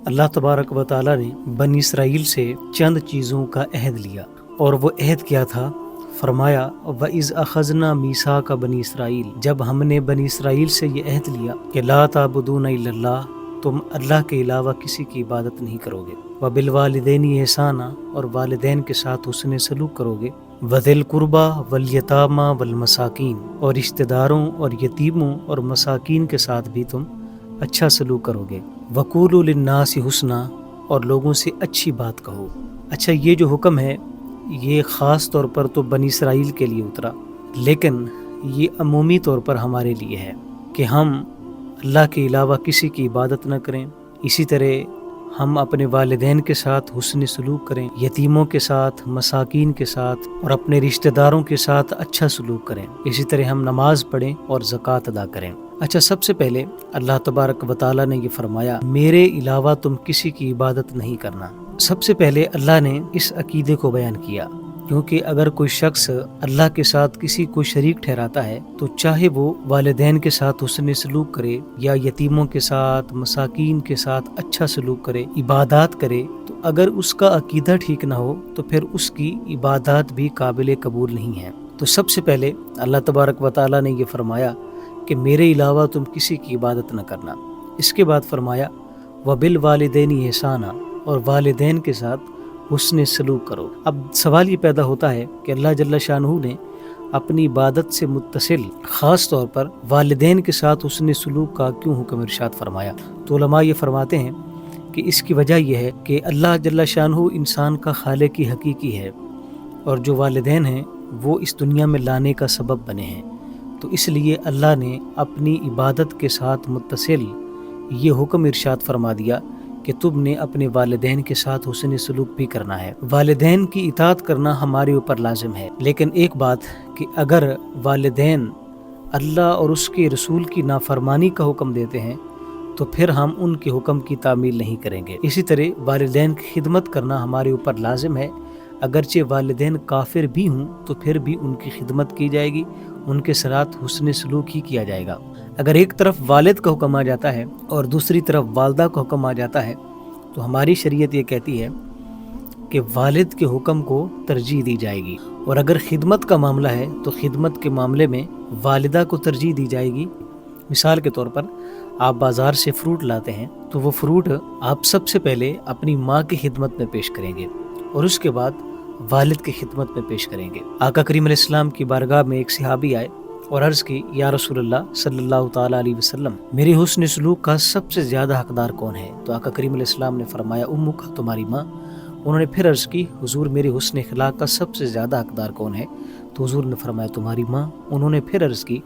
اللہ तबारक व तआला ने बनी इसराइल से चंद चीज़ों का अहद लिया, और वो अहद क्या था? फरमाया व इज़ अखज़ना मीसा का बनी इसराइल, जब हमने बनी इसराइल से ये अहद लिया कि ला ताबुदून इल्लल्लाह, तुम अल्लाह के अलावा किसी की इबादत नहीं करोगे, व बिल वालिदैनी एहसाना, और वालिदैन के साथ हुस्न सलूक करोगे, व दिल कुर्बा वल यतामा वल मसाकीन, और रिश्तेदारों और यतीमों और मसाकीन के साथ भी तुम अच्छा सलूक करोगे, वकूलु लिन्नासी हुस्ना, और लोगों से अच्छी बात कहो। अच्छा, ये जो हुक्म है ये ख़ास तौर पर तो बनी इसराइल के लिए उतरा, लेकिन ये अमूमी तौर पर हमारे लिए है कि हम अल्लाह के अलावा किसी की इबादत न करें। इसी तरह हम अपने वालिदैन के साथ हुस्न सलूक करें, यतीमों के साथ, मसाकीन के साथ और अपने रिश्तेदारों के साथ अच्छा सलूक करें। इसी तरह हम नमाज पढ़ें और ज़कात अदा करें। अच्छा, सबसे पहले अल्लाह तबारक व तआला ने ये फरमाया मेरे अलावा तुम किसी की इबादत नहीं करना। सबसे पहले अल्लाह ने इस अकीदे को बयान किया, क्योंकि अगर कोई शख्स अल्लाह के साथ किसी को शरीक ठहराता है तो चाहे वो वालिदैन के साथ हुस्न सलूक करे या यतीमों के साथ, मसाकीन के साथ अच्छा सलूक करे, इबादत करे, तो अगर उसका अकीदा ठीक ना हो तो फिर उसकी इबादत भी काबिल कबूल नहीं है। तो सबसे पहले अल्लाह तबारक व तआला ने ये फरमाया कि मेरे अलावा तुम किसी की इबादत न करना। इसके बाद फरमाया व बिल वालिदैनी एहसाना, और वालिदैन के साथ हुस्न सलूक करो। अब सवाल ये पैदा होता है कि अल्लाह जल्ल शानहू ने अपनी इबादत से मुत्तसिल ख़ास तौर पर वालिदैन के साथ हुस्न सलूक का क्यों हुक्म इरशाद फरमाया? तो उलमा ये फरमाते हैं कि इसकी वजह यह है कि अल्लाह जल्ल शानहू इंसान का खालिक हकीकी है, और जो वालिदैन हैं वो इस दुनिया में लाने का सबब बने हैं। तो इसलिए अल्लाह ने अपनी इबादत के साथ मुत्तसिल ये हुक्म इरशाद फरमा दिया कि तुमने अपने वालिदैन के साथ हुस्न सलूक भी करना है। वालिदैन की इताअत करना हमारे ऊपर लाजिम है, लेकिन एक बात कि अगर वालिदैन अल्लाह और उसके रसूल की नाफरमानी का हुक्म देते हैं तो फिर हम उनके हुक्म की तामील नहीं करेंगे। इसी तरह वालिदैन की खिदमत करना हमारे ऊपर लाजिम है, अगरचे वालिदैन काफिर भी हों तो फिर भी उनकी खिदमत की जाएगी, उनके साथ हुस्न सलूक ही किया जाएगा। अगर एक तरफ वालिद का हुक्म आ जाता है और दूसरी तरफ वालदा का हुक्म आ जाता है तो हमारी शरीयत ये कहती है कि वालिद के हुक्म को तरजीह दी जाएगी, और अगर खिदमत का मामला है तो खिदमत के मामले में वालिदा को तरजीह दी जाएगी। मिसाल के तौर पर आप बाज़ार से फ्रूट लाते हैं तो वो फ्रूट आप सबसे पहले अपनी माँ की खिदमत में पेश करेंगे और उसके बाद वालिद की खिदमत में पेश करेंगे। आका करीम अलैहिस्सलाम की बारगाह में एक सहाबी आए और अर्ज़ की, या रसूलल्लाह सल्लल्लाहु ताला अलैहि वसल्लम, मेरे हुस्न सलूक का सबसे ज़्यादा हकदार कौन है? तो आका करीम अलैहिस्सलाम ने फरमाया उम्मुका, तुम्हारी माँ। उन्होंने फिर अर्ज़ की, हुजूर मेरे हुस्न अखलाक का सबसे ज़्यादा हकदार कौन है? तो हुजूर ने फरमाया तुम्हारी माँ। उन्होंने फिर अर्ज़ की,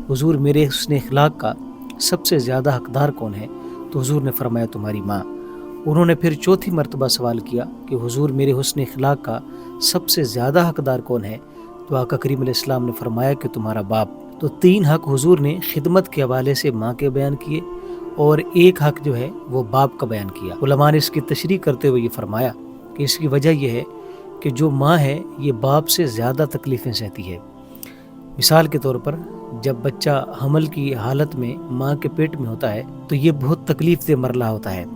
हुजूर मेरे हुस्न अखलाक का सबसे ज़्यादा हकदार कौन है? तो हुजूर ने फरमाया तुम्हारी माँ। उन्होंने फिर चौथी मरतबा सवाल किया कि हुजूर मेरे हुस्न अखलाक का सबसे ज़्यादा हकदार कौन है? तो आका करीम अलैहिस्सलाम ने फरमाया कि तुम्हारा बाप। तो 3 हक हुजूर ने खिदमत के हवाले से माँ के बयान किए और एक हक जो है वो बाप का बयान किया। उलमा ने इसकी तशरीह करते हुए ये फरमाया कि इसकी वजह यह है कि जो माँ है ये बाप से ज़्यादा तकलीफ़ें सहती है। मिसाल के तौर पर जब बच्चा हमल की हालत में माँ के पेट में होता है तो ये बहुत तकलीफ़ दे मरला होता है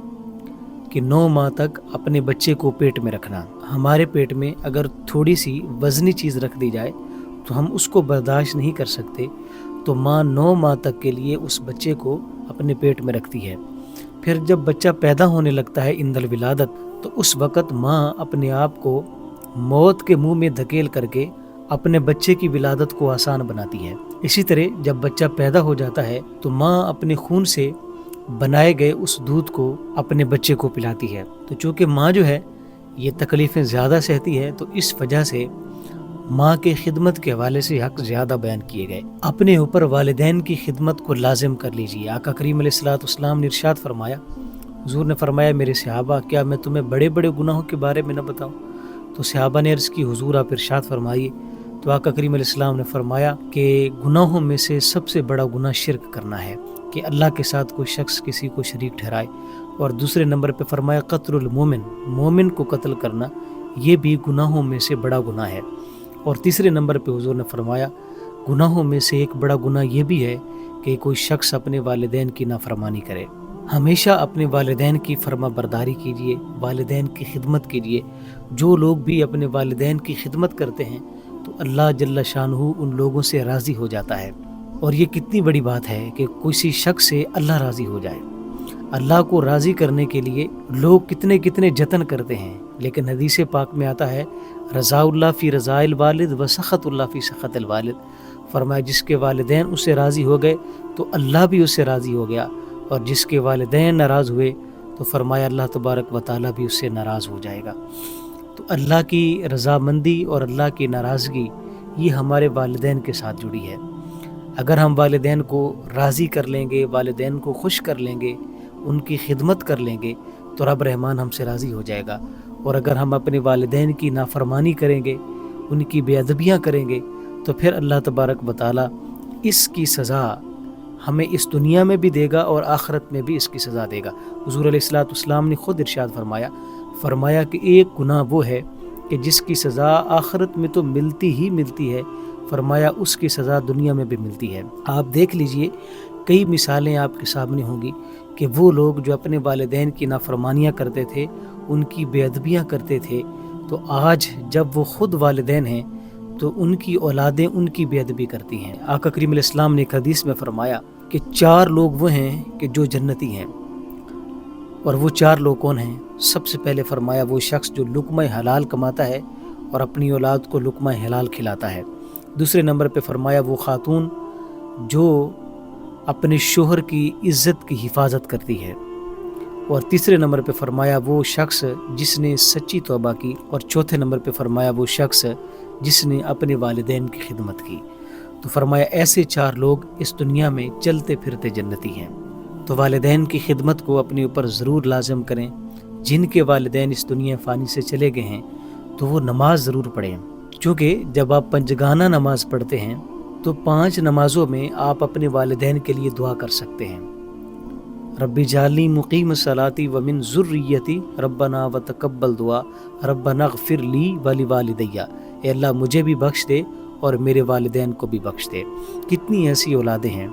कि 9 माह तक अपने बच्चे को पेट में रखना। हमारे पेट में अगर थोड़ी सी वज़नी चीज़ रख दी जाए तो हम उसको बर्दाश्त नहीं कर सकते, तो माँ 9 माह तक के लिए उस बच्चे को अपने पेट में रखती है। फिर जब बच्चा पैदा होने लगता है इंदल विलादत, तो उस वक़्त माँ अपने आप को मौत के मुंह में धकेल करके अपने बच्चे की विलादत को आसान बनाती है। इसी तरह जब बच्चा पैदा हो जाता है तो माँ अपने खून से बनाए गए उस दूध को अपने बच्चे को पिलाती है। तो चूँकि माँ जो है ये तकलीफ़ें ज़्यादा सहती है, तो इस वजह से माँ के खिदमत के हवाले से हक ज़्यादा बयान किए गए। अपने ऊपर वालिदैन की खिदमत को लाजिम कर लीजिए। आका करीम अलैहिस्सलाम ने इरशाद फरमाया, हुजूर ने फरमाया, मेरे सहाबा क्या मैं तुम्हें बड़े बड़े गुनाहों के बारे में न बताऊँ? तो सहाबा ने अर्ज़ की, हुजूर आप इरशाद फरमाइए। तो आका करीम अलैहिस्सलाम ने फरमाया कि गुनाहों में से सबसे बड़ा गुनाह शिर्क करना है, कि अल्लाह के साथ कोई शख्स किसी को शरीक ठहराए। और दूसरे नंबर पे फरमाया क़त्लुल मोमिन, मोमिन को कत्ल करना ये भी गुनाहों में से बड़ा गुनाह है। और तीसरे नंबर पे हुजूर ने फरमाया गुनाहों में से एक बड़ा गुनाह ये भी है कि कोई शख्स अपने वालिदैन की नाफरमानी करे। ہمیشہ اپنے والدین کی فرما برداری کیجیے، والدین کی خدمت کیجیے۔ جو لوگ بھی اپنے والدین کی خدمت کرتے ہیں تو اللہ جل شانہ ان لوگوں سے راضی ہو جاتا ہے۔ اور یہ کتنی بڑی بات ہے کہ کسی شخص سے اللہ راضی ہو جائے۔ اللہ کو راضی کرنے کے لیے لوگ کتنے کتنے جتن کرتے ہیں، لیکن حدیث پاک میں آتا ہے رضا اللہ فی رضا الوالد و سخط اللہ فی سخط الوالد۔ فرمایا جس کے والدین اس سے راضی ہو گئے تو اللہ بھی اس سے راضی ہو گیا، اور جس کے والدین ناراض ہوئے تو فرمایا اللہ تبارک و تعالیٰ بھی اس سے ناراض ہو جائے گا۔ تو اللہ کی رضامندی اور اللہ کی ناراضگی یہ ہمارے والدین کے ساتھ جڑی ہے۔ اگر ہم والدین کو راضی کر لیں گے، والدین کو خوش کر لیں گے، ان کی خدمت کر لیں گے تو رب رحمان ہم سے راضی ہو جائے گا۔ اور اگر ہم اپنے والدین کی نافرمانی کریں گے، ان کی بے ادبیاں کریں گے تو پھر اللہ تبارک و تعالیٰ اس کی سزا ہمیں اس دنیا میں بھی دے گا اور آخرت میں بھی اس کی سزا دے گا۔ حضور علیہ الصلوۃ والسلام نے خود ارشاد فرمایا کہ ایک گناہ وہ ہے کہ جس کی سزا آخرت میں تو ملتی ہی ملتی ہے، فرمایا اس کی سزا دنیا میں بھی ملتی ہے۔ آپ دیکھ لیجئے کئی مثالیں آپ کے سامنے ہوں گی کہ وہ لوگ جو اپنے والدین کی نافرمانیاں کرتے تھے، ان کی بے ادبیاں کرتے تھے، تو آج جب وہ خود والدین ہیں تو ان کی اولادیں ان کی بے ادبی کرتی ہیں۔ آقا کریم علیہ السلام نے ایک حدیث میں فرمایا کہ 4 لوگ وہ ہیں کہ جو جنتی ہیں، اور وہ 4 لوگ کون ہیں؟ سب سے پہلے فرمایا وہ شخص جو لقمہ حلال کماتا ہے اور اپنی اولاد کو لقمہ حلال کھلاتا ہے۔ دوسرے نمبر پہ فرمایا وہ خاتون جو اپنے شوہر کی عزت کی حفاظت کرتی ہے، اور تیسرے نمبر پہ فرمایا وہ شخص جس نے سچی توبہ کی، اور چوتھے نمبر پہ فرمایا وہ شخص جس نے اپنے والدین کی خدمت کی۔ تو فرمایا ایسے 4 لوگ اس دنیا میں چلتے پھرتے جنتی ہیں۔ تو والدین کی خدمت کو اپنے اوپر ضرور لازم کریں۔ جن کے والدین اس دنیا فانی سے چلے گئے ہیں تو وہ نماز ضرور پڑھیں، چونکہ جب آپ پنجگانہ نماز پڑھتے ہیں تو 5 نمازوں میں آپ اپنے والدین کے لیے دعا کر سکتے ہیں۔ ربی جعلنی مقیم الصلاۃ ومن ذریتی ربنا وتقبل دعا ربنا اغفر لی ولوالدی، اے اللہ مجھے بھی بخش دے اور میرے والدین کو بھی بخش دے۔ کتنی ایسی اولادیں ہیں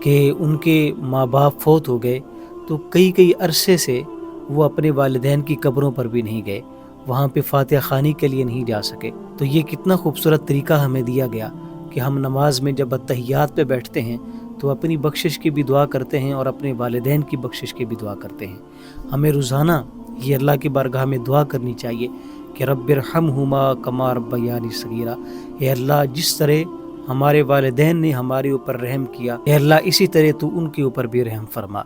کہ ان کے ماں باپ فوت ہو گئے تو کئی عرصے سے وہ اپنے والدین کی قبروں پر بھی نہیں گئے، وہاں پہ فاتحہ خوانی کے لیے نہیں جا سکے۔ تو یہ کتنا خوبصورت طریقہ ہمیں دیا گیا کہ ہم نماز میں جب اتحیات پہ بیٹھتے ہیں تو اپنی بخشش کی بھی دعا کرتے ہیں اور اپنے والدین کی بخشش کی بھی دعا کرتے ہیں۔ ہمیں روزانہ یہ اللہ کی بارگاہ میں دعا کرنی چاہیے کہ رب ارحمہما کما ربیانی صغیرا، اے اللہ جس طرح ہمارے والدین نے ہمارے اوپر رحم کیا، اے اللہ اسی طرح تو ان کے اوپر بھی رحم فرما۔